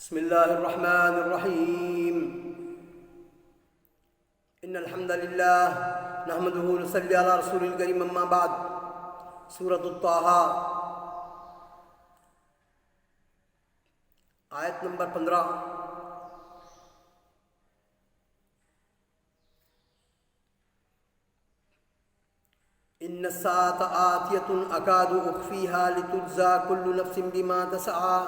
بسم الله الرحمن الرحيم. إن الحمد لله نحمده ونصلي على رسول الكريم. أما بعد. سورة الطه آیت نمبر 15. إن الساعة آتية أكاد أخفيها لتجزى كل نفس بما تسعى.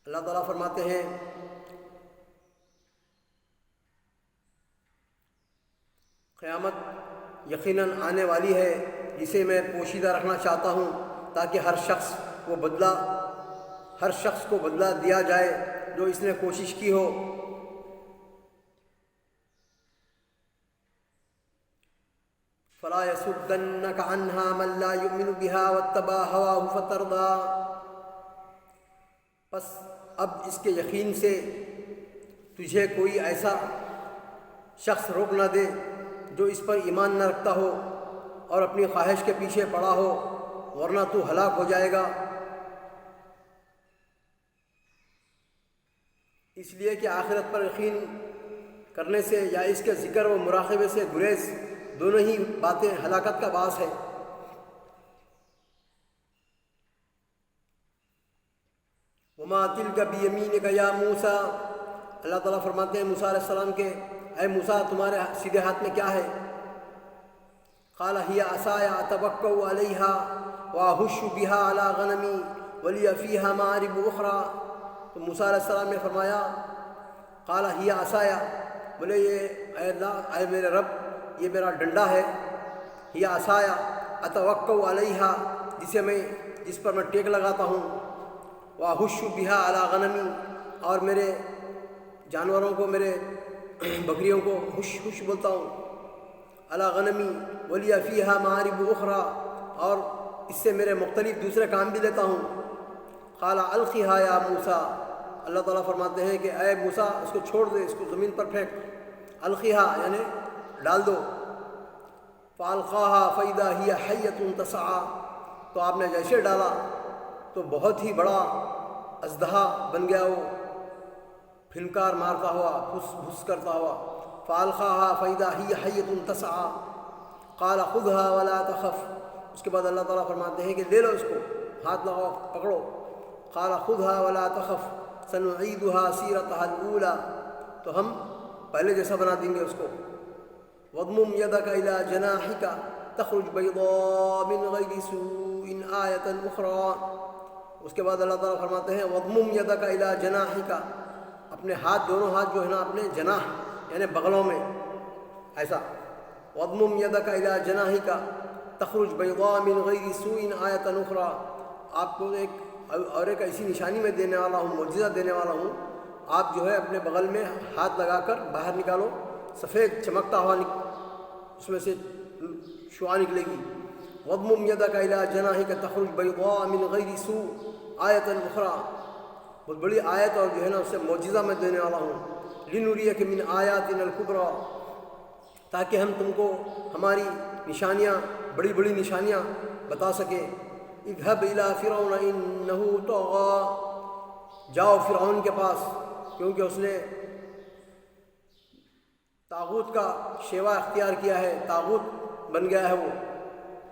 اللہ تعالیٰ فرماتے ہیں قیامت یقیناً آنے والی ہے جسے میں پوشیدہ رکھنا چاہتا ہوں تاکہ ہر شخص کو بدلہ دیا جائے جو اس نے کوشش کی ہو. فلا يصدنك عنها من لا يؤمن بها واتبع هواه فتردى. پس اب اس کے یقین سے تجھے کوئی ایسا شخص روک نہ دے جو اس پر ایمان نہ رکھتا ہو اور اپنی خواہش کے پیچھے پڑا ہو، ورنہ تو ہلاک ہو جائے گا. اس لیے کہ آخرت پر یقین کرنے سے یا اس کے ذکر و مراقبے سے گریز دونوں ہی باتیں ہلاکت کا باعث ہے. وما تلک بیمینک یا موسیٰ. اللہ تعالیٰ فرماتے ہیں موسیٰ علیہ السلام کے اے موسیٰ تمہارے سیدھے ہاتھ میں کیا ہے؟ قال ہی عصای اتوکأ علیہا واہش بہا علی غنمی ولی فیہا مآرب اخری. تو موسیٰ علیہ السلام نے فرمایا قال ہی عصای، بولے یہ اے اللہ اے میرے رب یہ میرا ڈنڈا ہے. ہی عصای اتوکأ علیہا، جس پر میں ٹیک لگاتا ہوں. واہش بہا علی غنمی، اور میرے جانوروں کو، میرے بکریوں کو ہش بولتا ہوں. علی غنمی ولی فیہا مآرب اخری، اور اس سے میرے مختلف دوسرے کام بھی لیتا ہوں. قال القھا یا موسیٰ، اللہ تعالیٰ فرماتے ہیں کہ اے موسیٰ اس کو چھوڑ دے، اس کو زمین پر پھینک. القھا یعنی ڈال دو. فالقاہا فاذا ہی حیۃ تسعی، تو آپ نے جیسے ڈالا تو بہت ہی بڑا اژدہا بن گیا، وہ پھنکار مارتا ہوا، بھس کرتا ہوا. فالقاہا فاذا ہی حیۃ تسعی قال خذها ولا تخف. اس کے بعد اللہ تعالیٰ فرماتے ہیں کہ لے لو اس کو، ہاتھ لگاؤ، پکڑو. قال خذها ولا تخف سنعیدها سیرتها الاولى، تو ہم پہلے جیسا بنا دیں گے اس کو. واضمم يدك الى جناحك تخرج بيضاء من غير سوء آیة اخرى. اس کے بعد اللہ تعالیٰ فرماتے ہیں واضمم يدك الى جناحك، اپنے ہاتھ، دونوں ہاتھ جو ہے نا اپنے جناح یعنی بغلوں میں ایسا. واضمم يدك الى جناحك تخرج بيضاء من غير سوء آیة اخرى. آپ کو ایک ایسی نشانی میں دینے والا ہوں، معجزہ دینے والا ہوں. آپ جو ہے اپنے بغل میں ہاتھ لگا کر باہر نکالو، سفید چمکتا ہوا اس میں سے شعاع نکلے گی. واضمم يدك الى جناحك تخرج بيضاء من غير سوء آیة اخرى، بہت بڑی آیت اور جو ہے نا اسے معجزہ میں دینے والا ہوں. لنریک من آیاتنا الکبریٰ، تاکہ ہم تم کو ہماری نشانیاں، بڑی بڑی نشانیاں بتا سکیں. اذهب الى فرعون انه طغى، جاؤ فرعون کے پاس کیونکہ اس نے طاغوت کا شیوا اختیار کیا ہے، طاغوت بن گیا ہے. وہ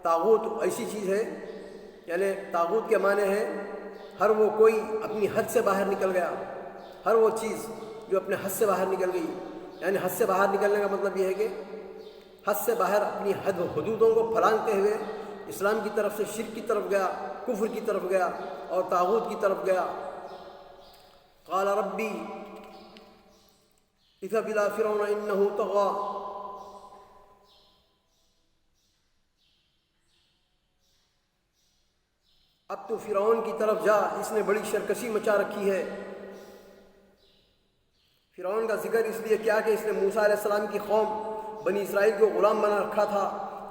طاغوت ایسی چیز ہے، یعنی طاغوت کے معنی ہے ہر وہ کوئی اپنی حد سے باہر نکل گیا، ہر وہ چیز جو اپنے حد سے باہر نکل گئی. یعنی حد سے باہر نکلنے کا مطلب یہ ہے کہ حد سے باہر اپنی حد و حدودوں کو پھلانگتے ہوئے اسلام کی طرف سے شرک کی طرف گیا، کفر کی طرف گیا اور طاغوت کی طرف گیا. قال ربی اذهب الى فرعون انه طغى. اب تو فرعون کی طرف جا، اس نے بڑی سرکشی مچا رکھی ہے. فرعون کا ذکر اس لیے کیا کہ اس نے موسیٰ علیہ السلام کی قوم بنی اسرائیل کو غلام بنا رکھا تھا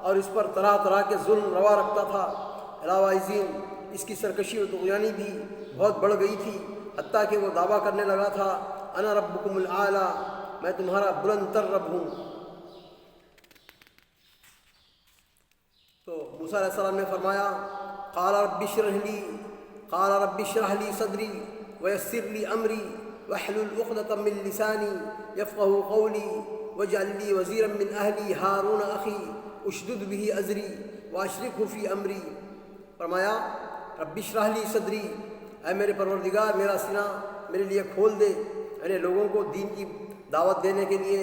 اور اس پر طرح طرح کے ظلم روا رکھتا تھا. علاوہ ازیں اس کی سرکشی و طغیانی بھی بہت بڑھ گئی تھی، حتیٰ کہ وہ دعویٰ کرنے لگا تھا انا ربکم الاعلی، میں تمہارا بلند تر رب ہوں. تو موسیٰ علیہ السلام نے فرمایا قال رب اشرح لی قال رب اشرح لي صدري ويسر لي أمري واحلل عقدة من لساني يفقهوا قولي واجعل لي وزيرا من أهلي هارون أخي اشدد به أزري واشركه في أمري۔ فرمایا رب اشرح لي صدری، اے میرے پروردگار میرا سینہ میرے لیے کھول دے، یعنی لوگوں کو دین کی دعوت دینے کے لیے،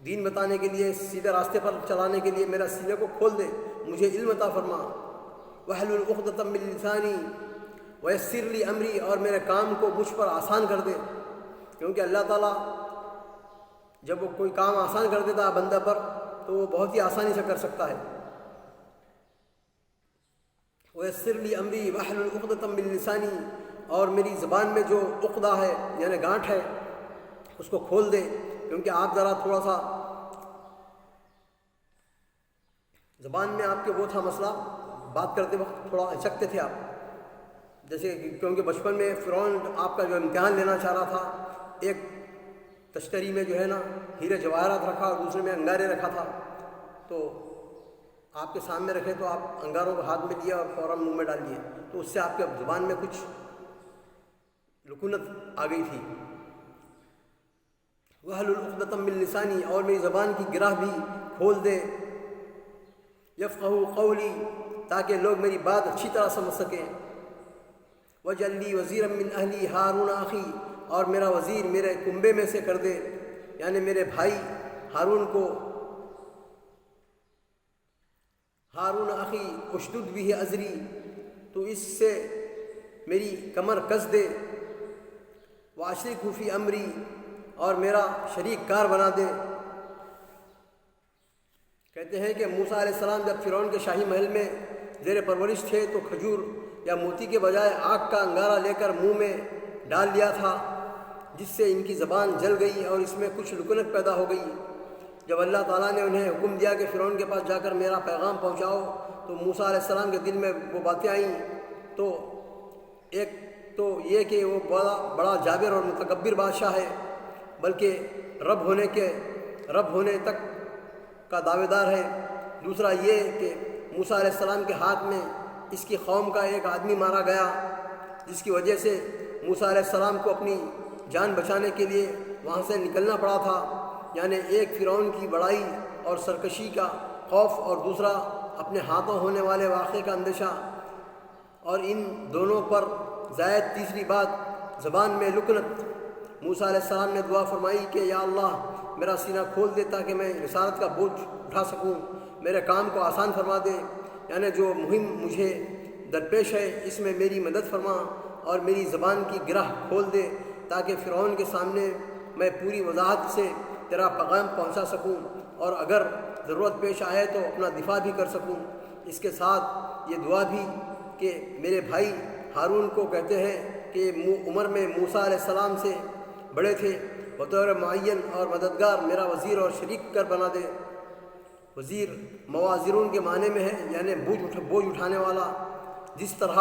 دین بتانے کے لیے، سیدھے راستے پر چلانے کے لیے میرا سینے کو کھول دے، مجھے علم عطا فرما۔ واحلل عقدۃ من لسانی ویسر لی امری، اور میرے کام کو مجھ پر آسان کر دے، کیونکہ اللہ تعالیٰ جب وہ کوئی کام آسان کر دیتا ہے بندہ پر تو وہ بہت ہی آسانی سے کر سکتا ہے۔ ویسر لی امری واحلل عقدۃ من لسانی، اور میری زبان میں جو عقدہ ہے یعنی گانٹھ ہے اس کو کھول دے، کیونکہ آپ ذرا تھوڑا سا زبان میں آپ کے وہ تھا مسئلہ، بات کرتے وقت تھوڑا ہچکتے تھے آپ، جیسے کیونکہ بچپن میں فرعون آپ کا جو امتحان لینا چاہ رہا تھا، ایک تشتری میں جو ہے نا ہیرے جواہرات رکھا اور دوسرے میں انگارے رکھا تھا، تو آپ کے سامنے رکھے تو آپ انگاروں کو ہاتھ میں لیا اور فوراً منہ میں ڈال لیے، تو اس سے آپ کے زبان میں کچھ لکنت آ گئی تھی۔ واحلل عقدۃ من لسانی، اور میری زبان کی گرہ بھی کھول دے، یفقہوا قولی، تاکہ لوگ میری بات اچھی طرح سمجھ سکیں۔ واجعل لی وزیرا من اہلی ہارون اخی، اور میرا وزیر میرے کنبے میں سے کر دے، یعنی میرے بھائی ہارون کو، ہارون اخی اشدد بھی ازری، تو اس سے میری کمر کس دے، واشرکہ فی امری، اور میرا شریک کار بنا دے۔ کہتے ہیں کہ موسیٰ علیہ السلام جب فرعون کے شاہی محل میں زیر پرورش تھے تو کھجور یا موتی کے بجائے آگ کا انگارہ لے کر منہ میں ڈال لیا تھا، جس سے ان کی زبان جل گئی اور اس میں کچھ لکنت پیدا ہو گئی۔ جب اللہ تعالیٰ نے انہیں حکم دیا کہ فرعون کے پاس جا کر میرا پیغام پہنچاؤ، تو موسیٰ علیہ السلام کے دل میں وہ باتیں آئیں، تو ایک تو یہ کہ وہ بڑا جابر اور متکبر بادشاہ ہے، بلکہ رب ہونے تک کا دعوے دار ہے۔ دوسرا یہ کہ موسیٰ علیہ السلام کے ہاتھ میں اس کی قوم کا ایک آدمی مارا گیا، جس کی وجہ سے موسیٰ علیہ السلام کو اپنی جان بچانے کے لیے وہاں سے نکلنا پڑا تھا، یعنی ایک فرعون کی بڑائی اور سرکشی کا خوف، اور دوسرا اپنے ہاتھوں ہونے والے واقعے کا اندیشہ، اور ان دونوں پر زائد تیسری بات زبان میں لکنت۔ موسیٰ علیہ السلام نے دعا فرمائی کہ یا اللہ میرا سینہ کھول دے تاکہ میں رسالت کا بوجھ اٹھا سکوں، میرے کام کو آسان فرما دے، یعنی جو مہم مجھے درپیش ہے اس میں میری مدد فرما، اور میری زبان کی گرہ کھول دے تاکہ فرعون کے سامنے میں پوری وضاحت سے تیرا پیغام پہنچا سکوں، اور اگر ضرورت پیش آئے تو اپنا دفاع بھی کر سکوں۔ اس کے ساتھ یہ دعا بھی کہ میرے بھائی ہارون کو کہتے ہیں کہ عمر میں موسیٰ علیہ السلام سے بڑے تھے، بطور معین اور مددگار میرا وزیر اور شریک کر بنا دے۔ وزیر موازرون کے معنی میں ہے، یعنی بوجھ اٹھانے والا، جس طرح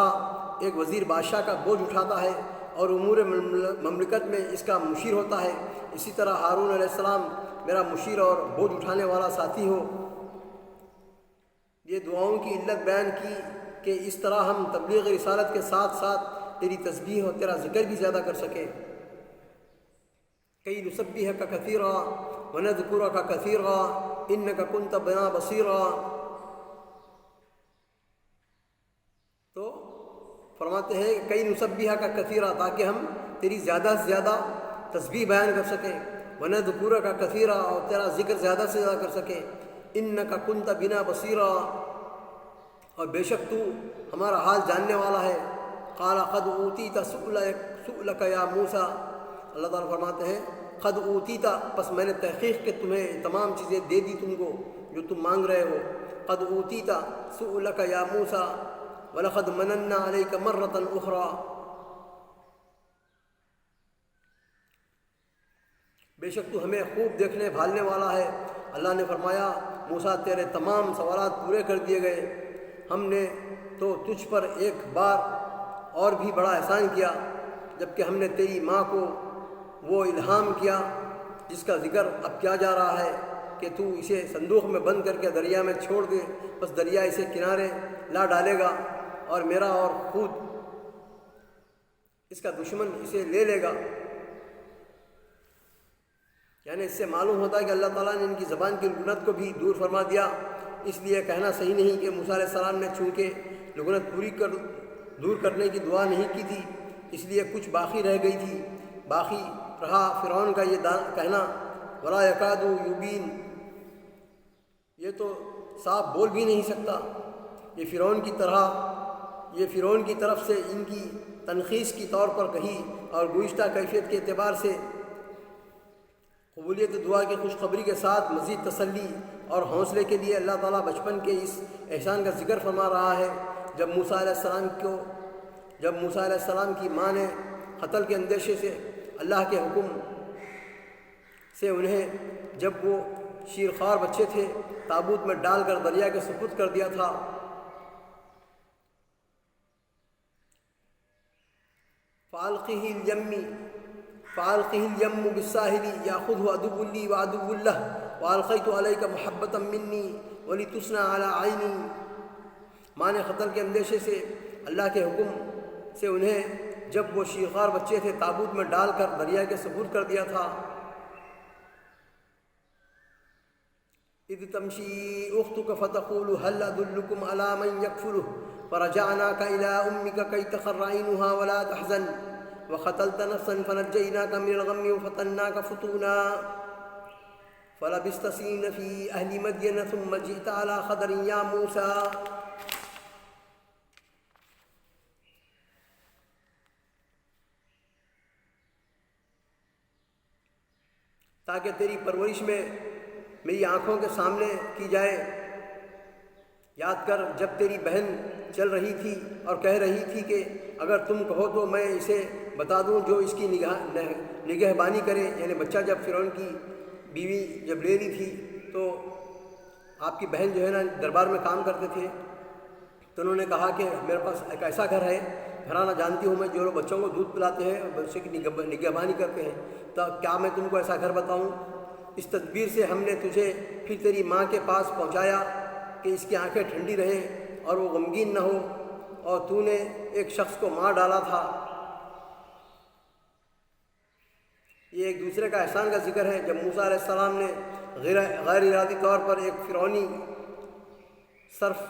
ایک وزیر بادشاہ کا بوجھ اٹھاتا ہے اور امور مملکت میں اس کا مشیر ہوتا ہے، اسی طرح ہارون علیہ السلام میرا مشیر اور بوجھ اٹھانے والا ساتھی ہو۔ یہ دعاؤں کی علت بیان کی کہ اس طرح ہم تبلیغ رسالت کے ساتھ ساتھ تیری تسبیح اور تیرا ذکر بھی زیادہ کر سکیں۔ کئی نسبحک کثیرا ونذکرک کثیرا انک کنت بنا بصیرا، تو فرماتے ہیں کئی نسبحک کثیرا، تاکہ ہم تیری زیادہ سے زیادہ تسبیح بیان کر سکیں، ونذکرک کثیرا، اور تیرا ذکر زیادہ سے زیادہ کر سکیں، انک کنت بنا بصیرا، اور بے شک تو ہمارا حال جاننے والا ہے۔ قال قد اوتیت سؤلک یا موسیٰ، اللہ تعالیٰ فرماتے ہیں قد اوتیتا، پس میں نے تحقیق کہ تمہیں تمام چیزیں دے دی تم کو جو تم مانگ رہے ہو۔ قد اوتیتا سؤلک یا موسیٰ ولقد مننا علیک مرۃ اخری، بے شک تو ہمیں خوب دیکھنے بھالنے والا ہے۔ اللہ نے فرمایا موسیٰ تیرے تمام سوالات پورے کر دیے گئے، ہم نے تو تجھ پر ایک بار اور بھی بڑا احسان کیا، جبکہ ہم نے تیری ماں کو وہ الہام کیا جس کا ذکر اب کیا جا رہا ہے کہ تو اسے صندوق میں بند کر کے دریا میں چھوڑ دے، بس دریا اسے کنارے لا ڈالے گا، اور میرا اور خود اس کا دشمن اسے لے لے گا۔ یعنی اس سے معلوم ہوتا ہے کہ اللہ تعالیٰ نے ان کی زبان کی لغنت کو بھی دور فرما دیا۔ اس لیے کہنا صحیح نہیں کہ موسیٰ علیہ السلام نے چونکہ لغنت دور کرنے کی دعا نہیں کی تھی، اس لیے کچھ باقی رہ گئی تھی۔ باقی رہا فرعون کا یہ کہنا ولا یکاد یبین، یہ تو صاف بول بھی نہیں سکتا۔ یہ فرعون کی طرف سے ان کی تنخیص کی طور پر کہی اور گزشتہ کیفیت کے اعتبار سے قبولیت دعا کی خوشخبری کے ساتھ مزید تسلی اور حوصلے کے لیے اللہ تعالیٰ بچپن کے اس احسان کا ذکر فرما رہا ہے۔ جب موسیٰ علیہ السلام کی ماں نے قتل کے اندیشے سے اللہ کے حکم سے انہیں جب وہ شیرخوار بچے تھے تابوت میں ڈال کر دریا کے سپرد کر دیا تھا، فَأَلْقِهِ الْيَمُّ بِالسَّاحِلِ يَأْخُذْهُ عَدُوٌّ لِّي وَعَدُوٌّ لَّهُ وَأَلْقَيْتُ عَلَيْكَ مَحَبَّةً مِّنِّي وَلِتُصْنَعَ عَلَىٰ عَيْنِي۔ ماں نے قتل کے اندیشے سے اللہ کے حکم سے انہیں جب وہ شیرخوار بچے تھے تابوت میں ڈال کر دریا کے سپرد کر دیا تھا۔ اِذْ تَمْشِي أُخْتُكَ فَتَقُولُ هَلْ أَدُلُّكُمْ عَلَىٰ مَن يَكْفُلُهُ فَرَجَعْنَاكَ إِلَىٰ أُمِّكَ كَيْ تَقَرَّ عَيْنُهَا وَلَا تَحْزَنَ وَقَتَلْتَ نَفْسًا فَنَجَّيْنَاكَ مِنَ الْغَمِّ وَفَتَنَّاكَ فُتُونًا فَلَبِثْتَ سِنِينَ فِي أَهْلِ مَدْيَنَ ثُمَّ جِئْتَ عَلَىٰ قَدَرٍ يَا مُوسَىٰ۔ تاکہ تیری پرورش میں میری آنکھوں کے سامنے کی جائے۔ یاد کر جب تیری بہن چل رہی تھی اور کہہ رہی تھی کہ اگر تم کہو تو میں اسے بتا دوں جو اس کی نگہبانی کرے، یعنی بچہ جب فرعون کی بیوی جب لے لی تھی تو آپ کی بہن جو ہے نا دربار میں کام کرتے تھے، تو انہوں نے کہا کہ میرے پاس ایک ایسا گھر ہے، گھرانہ جانتی ہوں میں، جو لوگ بچوں کو دودھ پلاتے ہیں اور بچے کی نگہبانی کرتے ہیں، تو کیا میں تم کو ایسا گھر بتاؤں؟ اس تدبیر سے ہم نے تجھے پھر تیری ماں کے پاس پہنچایا کہ اس کی آنکھیں ٹھنڈی رہیں اور وہ غمگین نہ ہو، اور تو نے ایک شخص کو مار ڈالا تھا۔ یہ ایک دوسرے کا احسان کا ذکر ہے۔ جب موسیٰ علیہ السلام نے غیر ارادی طور پر ایک فرعونی صرف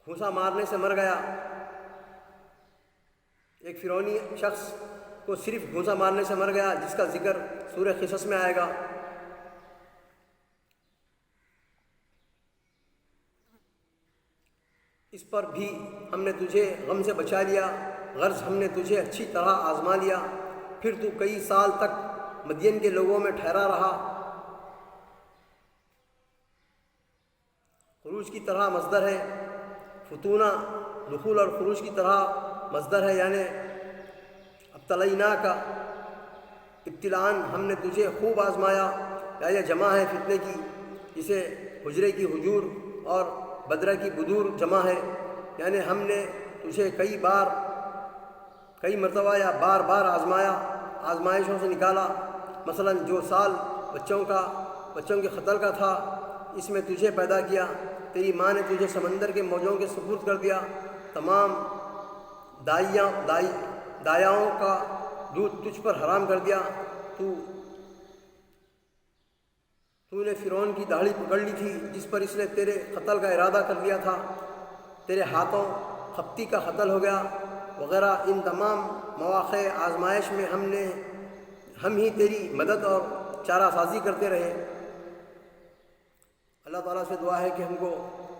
گھونسا مارنے سے مر گیا، ایک فرعونی شخص کو صرف گھونسا مارنے سے مر گیا، جس کا ذکر سورہ قصص میں آئے گا۔ اس پر بھی ہم نے تجھے غم سے بچا لیا، غرض ہم نے تجھے اچھی طرح آزما لیا، پھر تو کئی سال تک مدین کے لوگوں میں ٹھہرا رہا۔ خروج کی طرح مصدر ہے، فتونہ دخول اور خروج کی طرح مصدر ہے، یعنی ابتلیناک کا ابتلاً ہم نے تجھے خوب آزمایا، یا یہ جمع ہے فتنے کی، جسے حجرے کی حجور اور بدرہ کی بدور جمع ہے، یعنی ہم نے تجھے کئی مرتبہ یا بار بار آزمایا، آزمائشوں سے نکالا۔ مثلا جو سال بچوں کے قتل کا تھا، اس میں تجھے پیدا کیا، تیری ماں نے تجھے سمندر کے موجوں کے سپرد کر دیا، تمام دایاؤں کا دودھ تجھ پر حرام کر دیا، تو نے فرعون کی داڑھی پکڑ لی تھی جس پر اس نے تیرے قتل کا ارادہ کر لیا تھا، تیرے ہاتھوں خپتی کا قتل ہو گیا وغیرہ۔ ان تمام مواقع آزمائش میں ہم ہی تیری مدد اور چارہ سازی کرتے رہے۔ اللہ تعالیٰ سے دعا ہے کہ ہم کو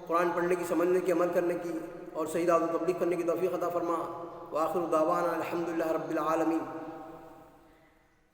قرآن پڑھنے کی، سمجھنے کی، عمل کرنے کی اور صحیح دعوت و تبلیغ کرنے کی توفیق عطا فرما۔ وآخر دعوانا الحمدللہ رب العالمین۔